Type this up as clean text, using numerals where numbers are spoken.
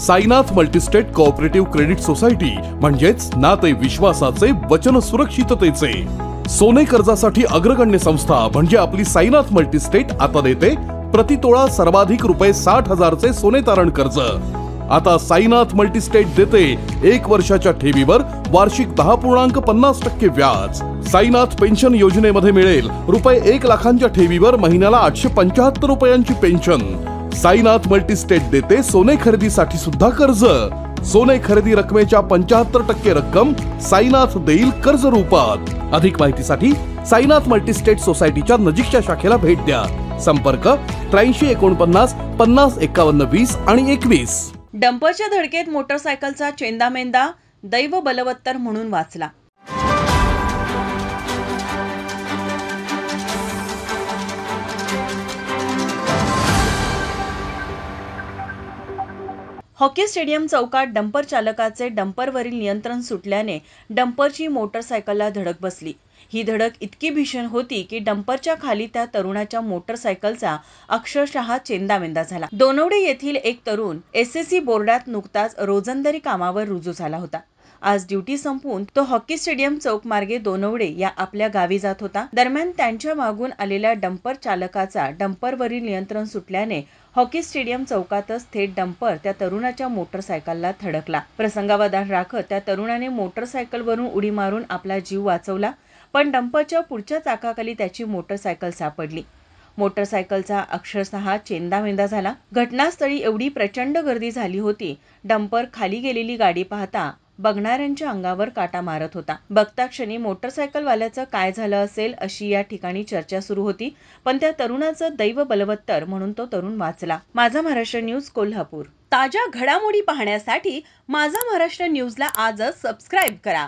Sainath multi-state cooperative credit society म्हणजेच नाते विश्वासाचे वचन सुरक्षिततेचे। सोने कर्जासाठी अग्रगण्य संस्था म्हणजे आपली साईनाथ मल्टीस्टेट आता देते प्रतितोळा सर्वाधिक ₹60,000 सोने तारण कर्ज। आता साईनाथ मल्टीस्टेट देते 1 वर्षाच्या ठेवीवर वार्षिक 10.50% व्याज। साईनाथ पेन्शन योजनेमध्ये मिळेल ₹1 लाखांच्या ठेवीवर महिन्याला ₹875 पेन्शन। साईनाथ मल्टीस्टेट देते सोने खरेदीसाठी सुद्धा कर्ज। सोने खरेदी रकमेच्या 75% रक्कम साईनाथ देईल कर्ज रूपात। अधिक माहितीसाठी साईनाथ मल्टीस्टेट सोसायटीच्या नजीकच्या शाखेला भेट द्या। संपर्क 8349 50 51 20 आणि 21। डंपरच्या धडकेत मोटरसायकलचा चेंदामेंदा, दैव बलवत्तर म्हणून वाचला। हॉकी स्टेडियम चौकात डंपर चालकाचे डंपरवरील नियंत्रण सुटल्याने डंपरची मोटरसायकलला धडक बसली। ही धडक इतकी भीषण होती की डंपरच्या खाली त्या तरुणाच्या मोटरसायकलचा अक्षरशः चेंदामेंदा झाला। दोनवडे येथील एक तरुण एसएससी बोर्डात नुकताच रोजंदारी कामावर रुजू झाला होता। आज ड्युटी संपवून तो हॉकी स्टेडियम चौक मार्गे दोनवडे या आपल्या गावी जात होता। दरम्यान त्यांच्या मागून आलेल्या डंपर चालकाचा डंपरवरील नियंत्रण सुटल्याने हॉकी स्टेडियम चौकातच थेट डंपर त्या तरुणाच्या मोटरसायकलला धडकला। प्रसंगावधान राखत त्या तरुणाने मोटरसायकलवरून उडी मारून आपला जीव वाचवला, पण डंपरच्या पुढच्या चाकाखाली त्याची मोटरसायकल सापडली। मोटरसायकलचा अक्षरशः चेंदामेंदा झाला। घटनास्थळी एवढी प्रचंड गर्दी झाली होती, डंपर खाली गेलेली गाडी पाहता बघणाऱ्यांच्या अंगावर काटा मारत होता। बघता क्षणी मोटरसायकलवाल्याचं काय झालं असेल अशी या ठिकाणी चर्चा सुरू होती, पण त्या तरुणाचं दैव बलवत्तर म्हणून तो तरुण वाचला। माझा महाराष्ट्र न्यूज कोल्हापूर। ताज्या घडामोडी पाहण्यासाठी माझा महाराष्ट्र न्यूजला आजच सबस्क्राईब करा।